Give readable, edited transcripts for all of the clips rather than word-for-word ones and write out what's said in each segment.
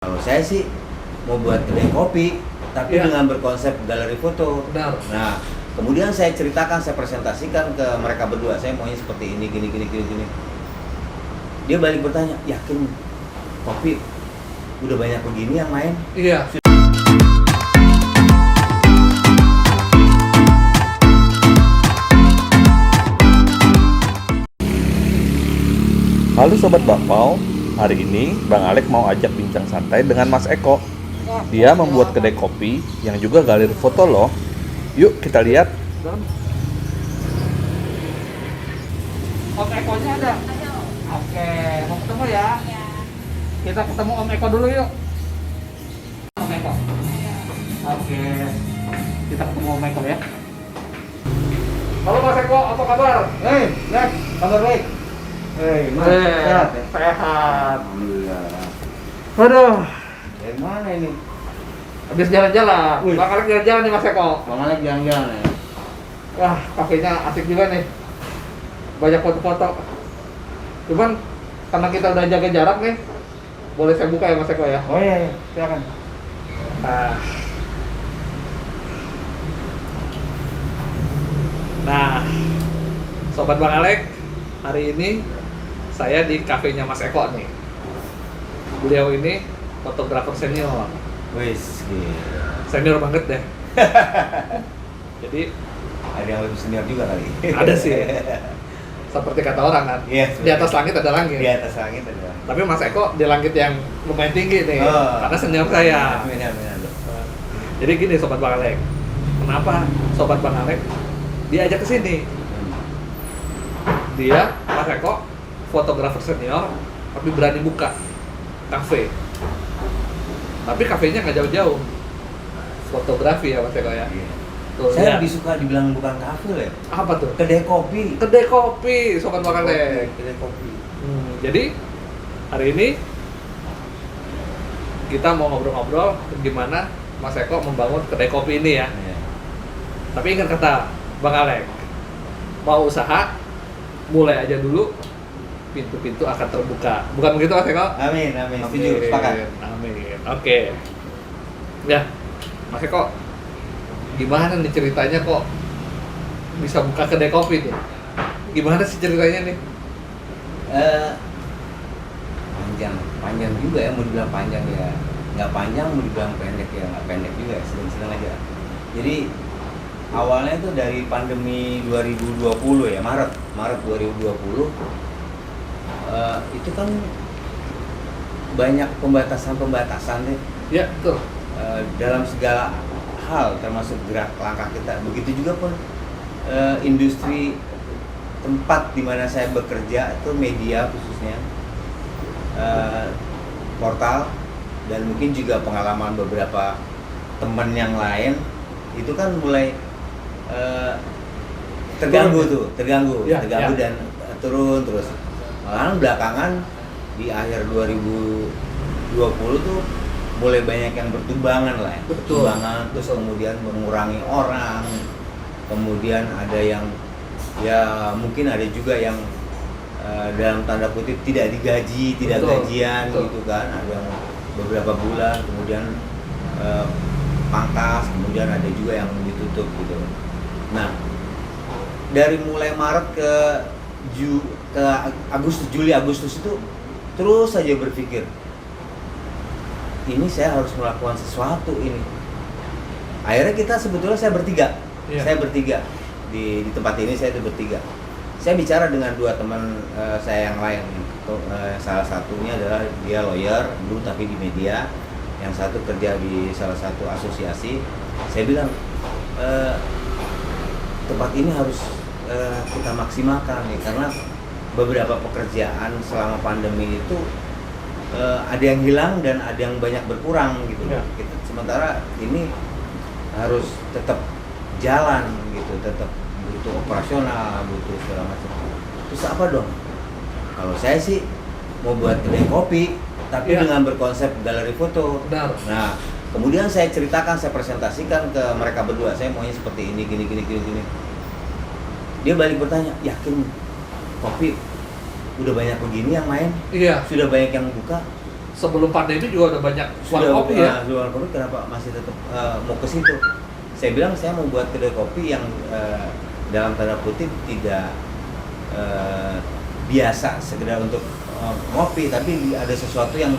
Kalau saya sih mau buat kedai kopi, tapi Iya. dengan berkonsep galeri foto. Benar. Nah, kemudian saya ceritakan, saya presentasikan ke mereka berdua, saya maunya seperti ini, gini. Dia balik bertanya, yakin kopi udah banyak begini yang main? Iya. Halo Sobat Bakpao, hari ini Bang Alek mau ajak bincang santai dengan Mas Eko. Dia membuat kedai kopi yang juga galeri foto loh. Yuk kita lihat. Om Ekonya ada? Oke, mau ketemu ya? Kita ketemu Om Eko dulu yuk. Om Eko. Oke. Kita ketemu Om Eko ya. Halo Mas Eko, apa kabar? Hei, Lex, kabar baik? Hei, Mas, sehat ya? Sehat. Alhamdulillah. Aduh, Dari mana ini? habis jalan-jalan. Wih. Bakal jalan-jalan nih Mas Eko. Bang Alek jalan-jalan ya? Wah, kafenya asik juga nih. Banyak foto-foto. Cuman karena kita udah jaga jarak nih, boleh saya buka ya Mas Eko ya? Oh iya, silakan. Nah, Sobat Bang Alek, hari ini saya di kafenya Mas Eko nih. Beliau ini fotografer senior, Wis, senior banget deh. Jadi ada yang lebih senior juga kali. ada sih, seperti kata orang kan, Iya, di atas langit ada langit. Di atas langit ada. Tapi Mas Eko di langit yang lumayan tinggi nih, Oh. karena senior saya. Amin. Jadi gini Sobat Bang Alek, kenapa Sobat Bang Alek diajak ke sini? Dia, Mas Eko, fotografer senior, tapi berani buka kafe. Tapi kafenya nggak jauh-jauh, fotografi ya Mas Eko ya. Iya. Tuh, Saya lihat. lebih suka dibilang bukan kafe loh ya. Apa tuh? Kedai kopi. Kedai kopi, Sobat Bang Alek. Kedai kopi. Jadi hari ini kita mau ngobrol-ngobrol gimana Mas Eko membangun kedai kopi ini ya. Iya. Tapi ingat kata Bang Alek, mau usaha, mulai aja dulu, pintu-pintu akan terbuka. Bukan begitu Mas Eko? Amin. Setuju, sepakat. Amin. Oke. Ya, Mas Eko, gimana nih ceritanya kok bisa buka kedai kopi nih? Gimana sih ceritanya nih? Eh, panjang juga ya, mau dibilang panjang ya nggak panjang, mau dibilang pendek ya nggak pendek juga ya, sedang-sedang aja. Jadi awalnya itu dari pandemi 2020 ya, Maret 2020. Itu kan banyak pembatasan deh, Ya, betul. dalam segala hal, termasuk gerak langkah kita. Begitu juga pun industri tempat di mana saya bekerja itu, media khususnya, portal, dan mungkin juga pengalaman beberapa teman yang lain itu kan mulai terganggu Ya. dan turun terus. Malahan belakangan di akhir 2020 tuh mulai banyak yang bertumbangan lah ya. Betul. Bertumbangan, terus kemudian mengurangi orang, kemudian ada yang ya mungkin ada juga yang dalam tanda kutip tidak digaji, tidak Betul, gajian betul. gitu kan. Ada yang beberapa bulan kemudian pangkas, kemudian ada juga yang ditutup gitu. Nah, dari mulai Maret ke Juli Agustus itu terus saja berpikir, ini saya harus melakukan sesuatu ini. Akhirnya kita sebetulnya saya bertiga. Iya. Saya bertiga di tempat ini, saya itu bertiga. Saya bicara dengan dua teman saya yang lain. Salah satunya adalah dia lawyer dulu tapi di media, yang satu kerja di salah satu asosiasi. Saya bilang tempat ini harus kita maksimalkan nih, karena beberapa pekerjaan selama pandemi itu ada yang hilang dan ada yang banyak berkurang gitu. Ya. Sementara ini harus tetap jalan gitu, tetap butuh operasional, butuh segala macam. Terus apa dong? Kalau saya sih mau buat kedai kopi, tapi Ya. dengan berkonsep galeri foto. Benar. Nah, kemudian saya ceritakan, saya presentasikan ke mereka berdua, saya maunya seperti ini, gini. Dia balik bertanya, yakin kopi udah banyak begini yang main? Iya. Sudah banyak yang buka? sebelum pandemi juga udah banyak warung kopi ya. Jual kopi kenapa masih tetap mau ke situ? Saya bilang saya mau buat kedai kopi yang dalam tanda kutip tidak biasa sekedar untuk ngopi, tapi ada sesuatu yang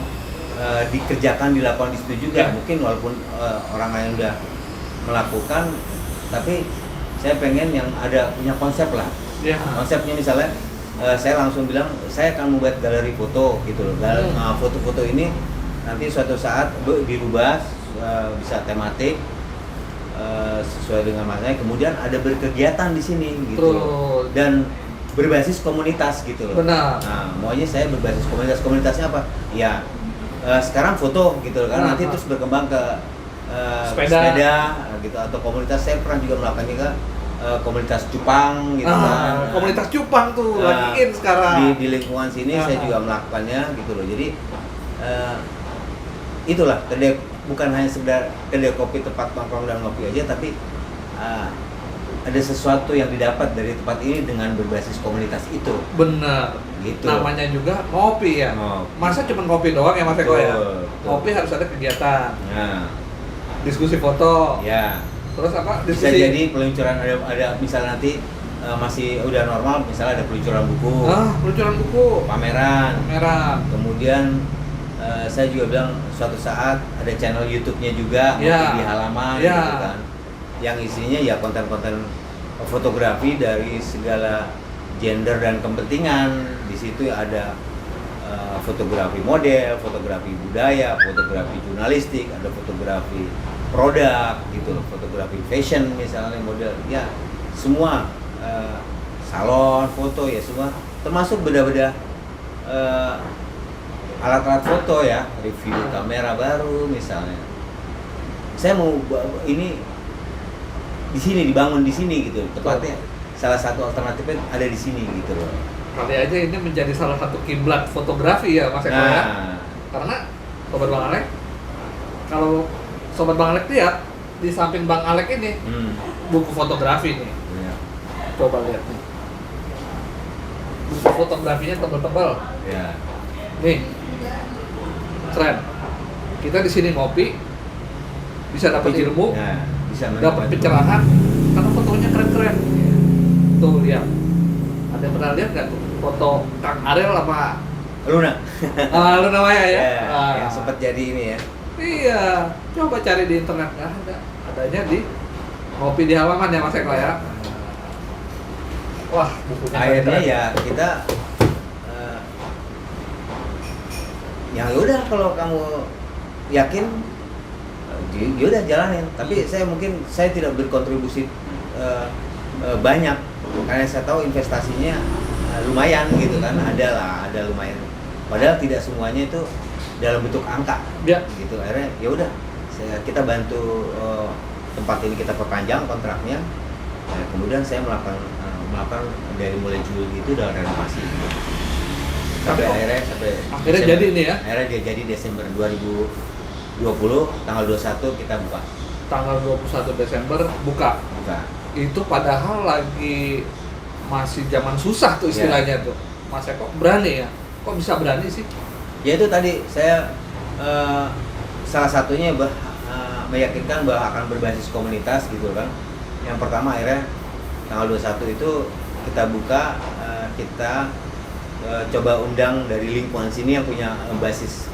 dikerjakan, dilakukan di situ juga. Ya. Mungkin walaupun orang lain udah melakukan, tapi saya pengen yang ada punya konsep lah. Ya. Konsepnya misalnya saya langsung bilang saya akan membuat galeri foto gitu loh. Foto-foto ini nanti suatu saat dirubah bisa tematik sesuai dengan masanya. Kemudian ada berkegiatan di sini gitu loh. Dan berbasis komunitas gitu loh. Benar. Nah, maunya saya berbasis komunitas. Komunitasnya apa? Ya sekarang foto gitu loh. Karena nanti terus berkembang ke sepeda gitu, atau komunitas. Saya pernah juga melakukan juga komunitas cupang gitu kan. Komunitas cupang tuh lagi in sekarang. Di lingkungan sini saya juga melakukannya gitu loh. Jadi itulah kedai, bukan hanya sekedar kedai kopi tempat nongkrong dan ngopi aja, tapi ada sesuatu yang didapat dari tempat ini dengan berbasis komunitas itu. Benar. Gitu. Namanya juga ngopi ya. Masa cuma ngopi doang ya Mas Eko ya? Ngopi harus ada kegiatan. Nah. Diskusi foto. Ya. Terus apa? Bisa Diskusi. jadi peluncuran, ada misalnya nanti masih udah normal, misalnya ada peluncuran buku. Peluncuran buku. Pameran. Kemudian saya juga bilang suatu saat ada channel YouTube-nya juga di halaman gitu kan. Yang isinya ya konten-konten fotografi dari segala gender dan kepentingan. Di situ ada fotografi model, fotografi budaya, fotografi jurnalistik, ada fotografi produk gitu, fotografi fashion misalnya model, ya semua salon foto ya semua, termasuk beda-beda alat-alat foto ya, review kamera baru misalnya. Saya mau ini di sini, dibangun di sini gitu, tepatnya salah satu alternatifnya ada di sini gitu loh. Kali aja ini menjadi salah satu kiblat fotografi ya Mas Eko ya. Karena Sobat Bang Alek, kalau Sobat Bang Alek lihat di samping Bang Alek ini buku fotografi nih. Ya. Coba lihat nih. Buku fotografinya tebal-tebal. Ya. Nih. Keren. Kita di sini ngopi bisa dapat ilmu, bisa dapat pencerahan karena fotonya keren-keren. Tuh lihat. Ada yang pernah lihat nggak tuh foto Kang Ariel apa Luna? Luna Maya ya? Yang sempat jadi ini ya. Iya, coba cari di internet, nggak ada. Adanya di ngopi di halaman ya Mas Eko ya. Wah, bukunya akhirnya ya kita ya udah, kalau kamu yakin ya udah jalanin. Tapi saya tidak berkontribusi banyak, karena saya tahu investasinya lumayan gitu kan, ada lumayan. Padahal tidak semuanya itu dalam bentuk angka, gitu. Akhirnya ya udah, kita bantu tempat ini, kita perpanjang kontraknya. Nah, kemudian saya melakukan dari mulai Juli itu udah renovasi. Akhirnya Desember, jadi nih ya. Akhirnya dia jadi Desember 2020, tanggal 21 kita buka. Tanggal 21 Desember buka. Itu padahal lagi masih zaman susah tuh istilahnya tuh. Mas Eko berani ya? Kok bisa berani sih? Ya itu tadi saya salah satunya meyakinkan bahwa akan berbasis komunitas gitu kan. Yang pertama akhirnya tanggal 21 itu kita buka, kita coba undang dari lingkungan sini yang punya basis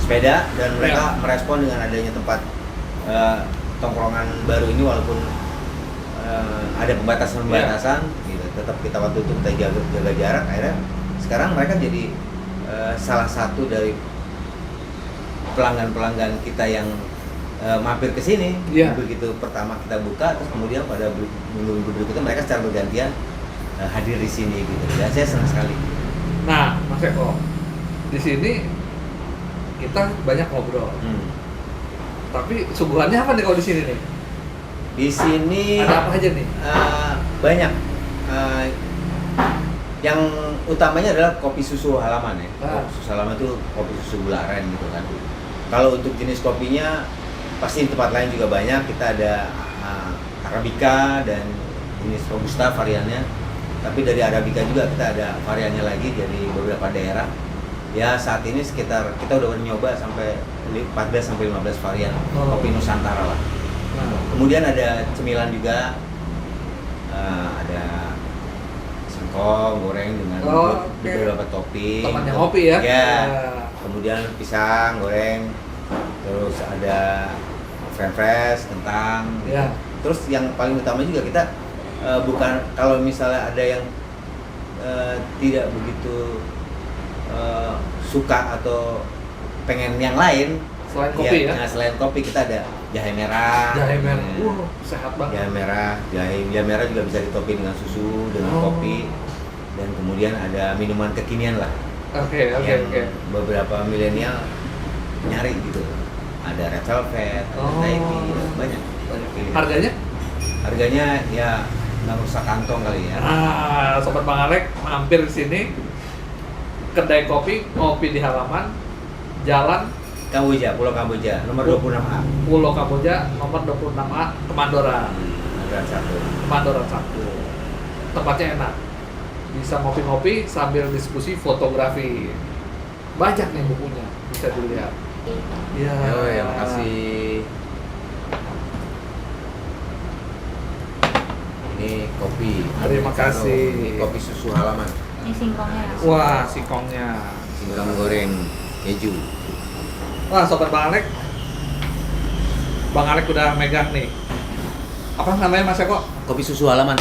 sepeda, dan mereka merespon dengan adanya tempat tongkrongan baru ini, walaupun ada pembatasan gitu. Tetap kita waktu itu kita jaga jarak. Akhirnya sekarang mereka jadi salah satu dari pelanggan kita yang mampir ke sini. Begitu pertama kita buka, terus kemudian pada minggu berikutnya mereka secara bergantian hadir di sini gitu. Dan saya senang sekali. Nah, Mas Eko, di sini kita banyak ngobrol. Tapi suguhannya apa nih kalau di sini nih? Di sini ada apa aja nih? Banyak. Yang utamanya adalah kopi susu halaman ya. Kopi susu halaman itu kopi susu gula aren gitu kan. Kalau untuk jenis kopinya pasti di tempat lain juga banyak. Kita ada Arabica dan jenis Robusta variannya. Tapi dari Arabica juga kita ada variannya lagi dari beberapa daerah. Ya saat ini sekitar kita udah nyoba sampai 14 sampai 15 varian kopi Nusantara lah. Kemudian ada cemilan juga, ada singkong goreng dengan beberapa topping. Temannya kopi ya? Ya. Kemudian pisang goreng, terus ada french fries, kentang. Ya. Terus yang paling utama juga kita bukan kalau misalnya ada yang tidak begitu suka atau pengen yang lain selain kopi ya? Nah, selain kopi kita ada jahe merah. Jahe merah, sehat banget. Jahe merah juga bisa ditopping dengan susu, dengan kopi, dan kemudian ada minuman kekinian lah. Oke. Beberapa milenial nyari gitu. Ada red velvet, ada Thai tea, banyak pilihan. Harganya ya nggak rusak kantong kali ya. Sobat Bang Alek mampir di sini. Kedai kopi, ngopi di halaman, Jalan Kamboja, Pulau Kamboja, nomor 26A. Pulau Kamboja, nomor 26A, Kemandoran. Kemandoran 1. Tempatnya enak. Bisa ngopi-ngopi sambil diskusi fotografi. Banyak nih bukunya, bisa dilihat. Ya, makasih. Ini kopi. Terima kasih. Ini kopi susu halaman. Ini singkongnya. Wah, singkongnya. Singkong goreng keju. Wah, Sobat Bang Alek. Bang Alek udah megang nih. Apa namanya Mas Eko? Kopi susu halaman.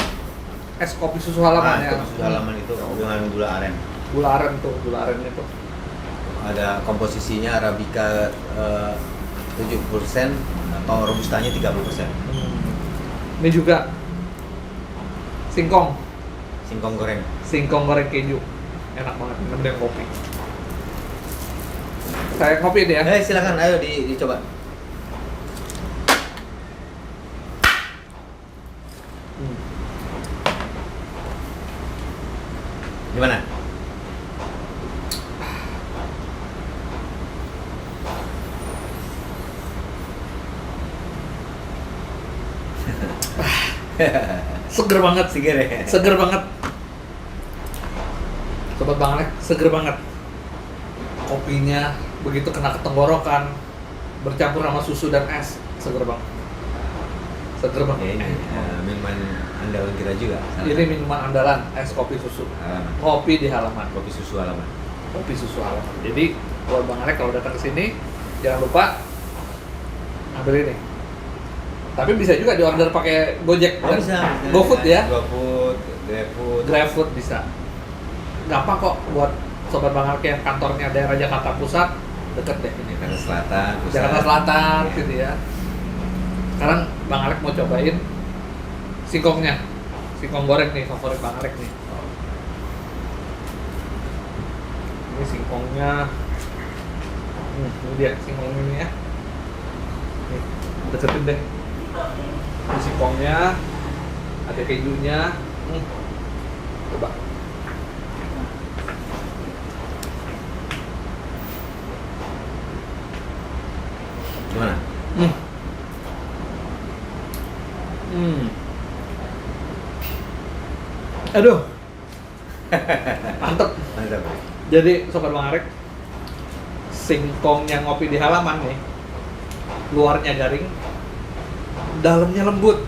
Es kopi susu halaman ya. Kopi susu halaman itu dengan gula aren. Gula aren itu. Ada komposisinya Arabica 70% atau Robustanya 30%. Ini juga singkong goreng keju. Enak banget minum dengan kopi. Saya kopi deh ya. Silakan, ayo dicoba. Gimana? Seger banget. Seger banget. Sobat Bang Alek, seger banget. Kopinya begitu kena ke tenggorokan, bercampur sama susu dan es, seger banget. Ini minuman andalan kita juga. Ini minuman andalan, es kopi susu. Halaman. Kopi di halaman. Kopi susu halaman. Jadi, buat Bang Alek kalau datang ke sini, jangan lupa ambil ini. Tapi bisa juga diorder pakai Gojek dan Bisa. GoFood ya. GrabFood bisa. Gampang kok buat Sobat Bang Alek yang kantornya daerah Jakarta Pusat, deket deh ini. Jakarta Selatan gitu ya. Sekarang Bang Alek mau cobain singkongnya. Singkong goreng nih, favorit Bang Alek nih. Ini singkongnya. Ini dia singkong ini ya. Nih, deketin deh. Ini singkongnya, ada kejunya. Coba. Gimana? Aduh. Mantep. Mantap. Jadi Sobat Bang Alek, singkongnya ngopi di halaman nih. Luarnya garing, dalamnya lembut.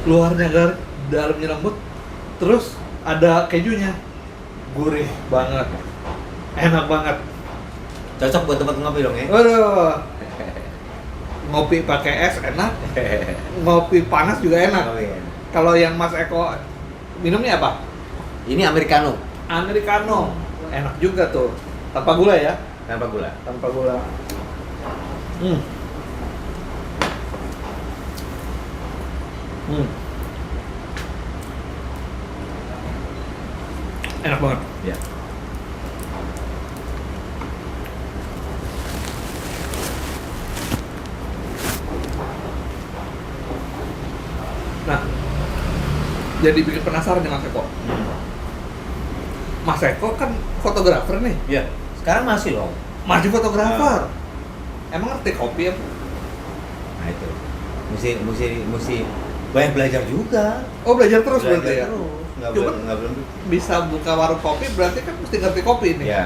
Dalamnya lembut. Terus ada kejunya. Gurih banget. Enak banget. Cocok buat tempat ngopi dong ya? Waduh. Ngopi pakai es enak. Ngopi panas juga enak. Kalau yang Mas Eko minumnya apa? Ini Americano. Enak juga tuh. Tanpa gula ya? Tanpa gula. Enak banget. Ya. Nah, jadi bikin penasaran nih Mas Eko. Mas Eko kan fotografer nih. Iya. Sekarang masih loh. Masih fotografer. Emang ngerti kopi ya? Nah itu. Mesti banyak belajar juga. Oh, belajar terus berarti Belajar ya? terus. Cuman Nggak belum. Bisa buka warung kopi berarti kan mesti ngerti kopi nih. Ya.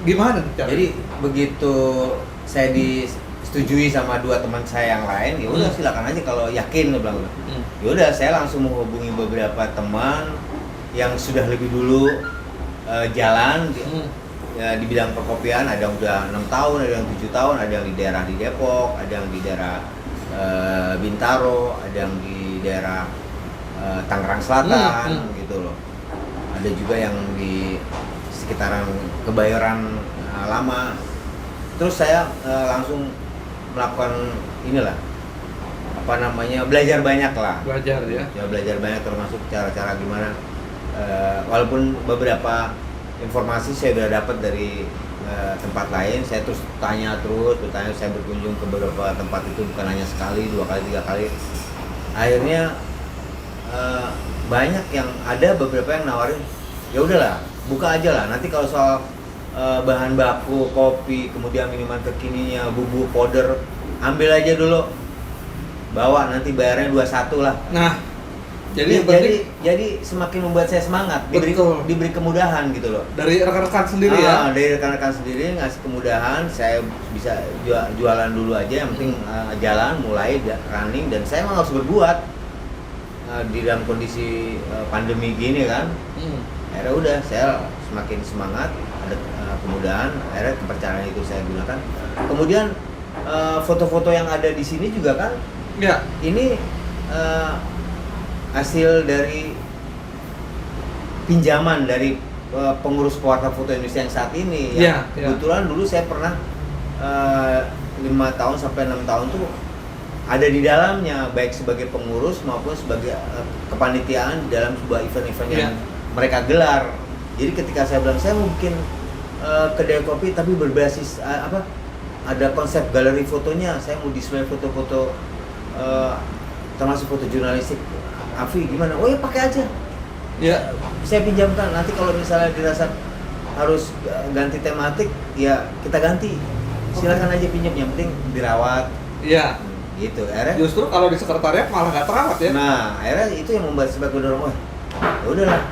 Gimana nih caranya? Jadi begitu saya disetujui sama dua teman saya yang lain, ya udah silakan aja kalau yakin, dia bilang. Ya udah, saya langsung menghubungi beberapa teman yang sudah lebih dulu jalan di bidang perkopian. Ada yang udah 6 tahun, ada yang 7 tahun, ada yang di daerah di Depok, ada yang di daerah Bintaro, ada yang di daerah Tangerang Selatan gitu loh. Ada juga yang di sekitaran Kebayoran Lama. Terus saya langsung melakukan inilah, apa namanya, belajar banyak lah. Belajar ya. Ya belajar banyak, termasuk cara-cara gimana. Walaupun beberapa informasi saya sudah dapat dari tempat lain, saya terus bertanya, saya berkunjung ke beberapa tempat itu bukan hanya sekali, 2 kali, 3 kali. Akhirnya banyak yang ada, beberapa yang nawarin, ya udahlah, buka aja lah. Nanti kalau soal bahan baku, kopi, kemudian minuman kekininya, bubuk, powder, ambil aja dulu. Bawa, nanti bayarnya 21 lah. Nah, jadi semakin membuat saya semangat, diberi kemudahan gitu loh. dari rekan-rekan sendiri ya. Dari rekan-rekan sendiri ngasih kemudahan, saya bisa jualan dulu aja, yang penting jalan, mulai running, dan saya memang harus berbuat di dalam kondisi pandemi gini kan. Akhirnya udah, saya semakin semangat, ada kemudahan, akhirnya kepercayaan itu saya gunakan. Kemudian foto-foto yang ada di sini juga kan, Ya. ini hasil dari pinjaman dari pengurus Pewarta Foto Indonesia yang saat ini. Ya, Kebetulan dulu saya pernah 5 tahun sampai 6 tahun tuh ada di dalamnya, baik sebagai pengurus maupun sebagai kepanitiaan di dalam sebuah event-event yang mereka gelar. Jadi ketika saya bilang saya mau bikin kedai kopi tapi berbasis ada konsep galeri fotonya, saya mau display foto-foto termasuk foto jurnalistik. Afi gimana? Oh ya pakai aja. Ya. Saya pinjamkan. Nanti kalau misalnya dirasa harus ganti tematik, ya kita ganti. Silakan aja pinjam, yang penting dirawat. Iya. Gitu. Akhirnya Justru kalau di sekretariat malah nggak terawat ya. Nah, akhirnya itu yang membuat sebagai dorong, ya udahlah.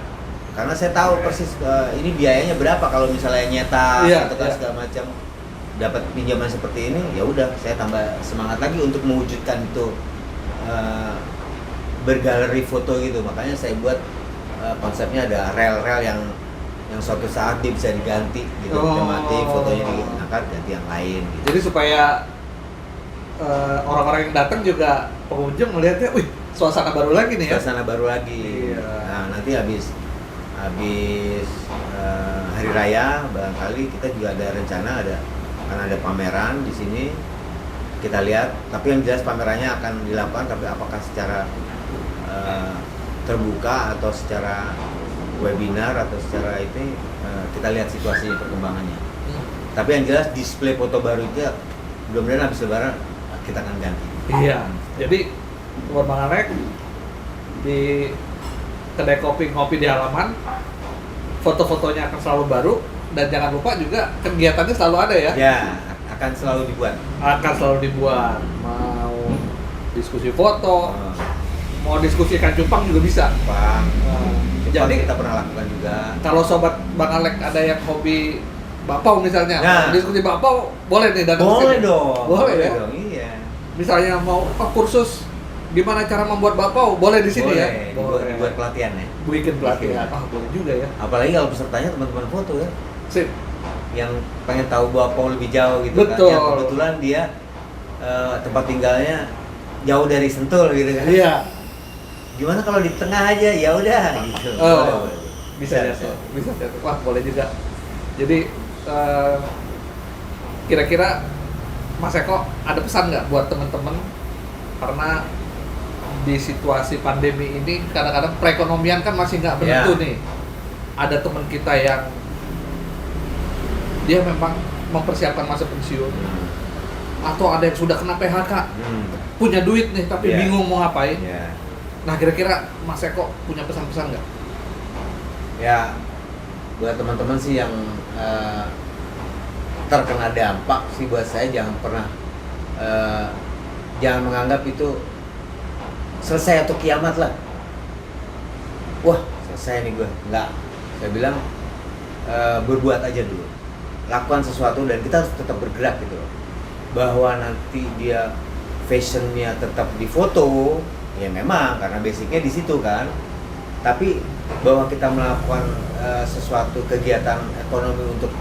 Karena saya tahu persis ini biayanya berapa kalau misalnya nyetak atau segala macam. Dapat pinjaman seperti ini, ya udah, saya tambah semangat lagi untuk mewujudkan itu bergaleri foto gitu. Makanya saya buat konsepnya ada rel-rel yang suatu saat dia bisa diganti gitu, tematik, fotonya diangkat ganti yang lain gitu. Jadi supaya orang-orang yang datang juga pengunjung melihatnya, wih, suasana baru lagi nih ya. Suasana baru lagi. Iya. Nah, nanti habis hari raya barangkali kita juga ada rencana, akan ada pameran di sini. Kita lihat, tapi yang jelas pamerannya akan dilakukan, tapi apakah secara terbuka atau secara webinar atau secara itu kita lihat situasi perkembangannya. Tapi yang jelas display foto baru itu mudah-mudahan habis lebaran kita akan ganti. Iya. Jadi buat Bang Alek di kedai kopi ngopi di halaman, foto-fotonya akan selalu baru, dan jangan lupa juga kegiatannya selalu ada ya. Ya, akan selalu dibuat. Akan selalu dibuat. Mau diskusi foto, mau diskusi ikan cupang juga bisa. Bang. Jadi kita pernah lakukan juga. Kalau sobat Bang Alek ada yang hobi bakpao misalnya, Nah, diskusi bakpao boleh nih datang boleh kesini. dong. Boleh ya? dong, iya. Misalnya mau kursus gimana cara membuat bakpao, boleh di sini ya. Buat pelatihan ya. Bikin pelatihan. Boleh juga ya. Apalagi kalau pesertanya teman-teman foto ya, Sip. yang pengen tahu bakpao lebih jauh gitu. Betul. Kan. Yang kebetulan dia tempat tinggalnya jauh dari Sentul gitu kan. Iya. Gimana kalau di tengah aja, ya udah gitu. Oh, Boleh. bisa jatuh. Wah, boleh juga. Jadi kira-kira Mas Eko ada pesan nggak buat teman-teman, karena di situasi pandemi ini kadang-kadang perekonomian kan masih nggak menentu nih. Ada teman kita yang dia memang mempersiapkan masa pensiun, atau ada yang sudah kena PHK, punya duit nih tapi bingung mau ngapain. Nah, kira-kira Mas Eko punya pesan-pesan nggak? Ya, buat teman-teman sih yang terkena dampak sih, buat saya jangan pernah jangan menganggap itu selesai atau kiamat lah. Wah, selesai nih gue. Enggak. Saya bilang berbuat aja dulu. Lakukan sesuatu dan kita harus tetap bergerak gitu loh. Bahwa nanti dia fashionnya tetap di foto, ya memang karena basicnya di situ kan. Tapi bahwa kita melakukan sesuatu kegiatan ekonomi untuk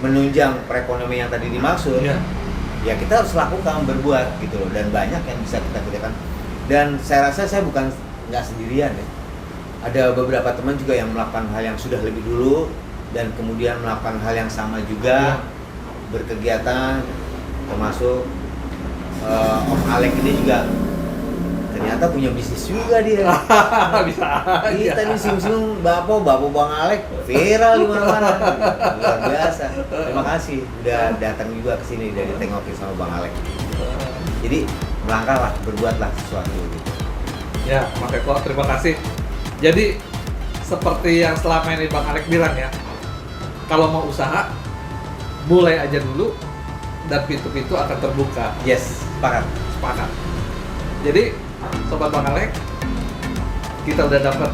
menunjang perekonomian yang tadi dimaksud, ya kita harus lakukan, berbuat gitu loh. Dan banyak yang bisa kita kerjakan. Dan saya rasa saya bukan nggak sendirian ya. Ada beberapa teman juga yang melakukan hal yang sudah lebih dulu dan kemudian melakukan hal yang sama juga, berkegiatan, termasuk Om Alek ini juga ternyata punya bisnis juga dia. Bisa Kita nih sing-sing bapak Bang Alek viral di mana-mana. Luar biasa. Terima kasih udah datang juga ke sini dari tengokin sama Bang Alek. Jadi melangkahlah, berbuatlah sesuatu gitu. Ya, Mas Eko, terima kasih. Jadi seperti yang selama ini Bang Alek bilang ya, kalau mau usaha mulai aja dulu dan pintu-pintu akan terbuka. Yes, sepakat. Sepakat. Jadi Sobat Bang Alek, kita udah dapat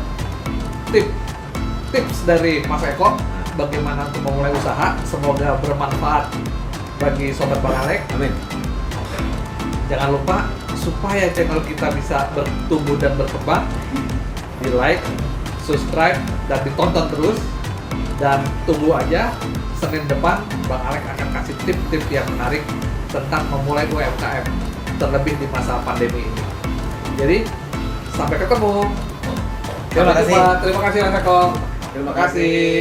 tips dari Mas Eko bagaimana untuk memulai usaha. Semoga bermanfaat bagi Sobat Bang Alek. Amin. Jangan lupa supaya channel kita bisa bertumbuh dan berkembang, di like, subscribe, dan ditonton terus. Dan tunggu aja, Senin depan Bang Alek akan kasih tip-tip yang menarik tentang memulai UMKM, terlebih di masa pandemi ini. Jadi sampai ketemu. Terima kasih. Terima kasih Mas Eko. Terima kasih.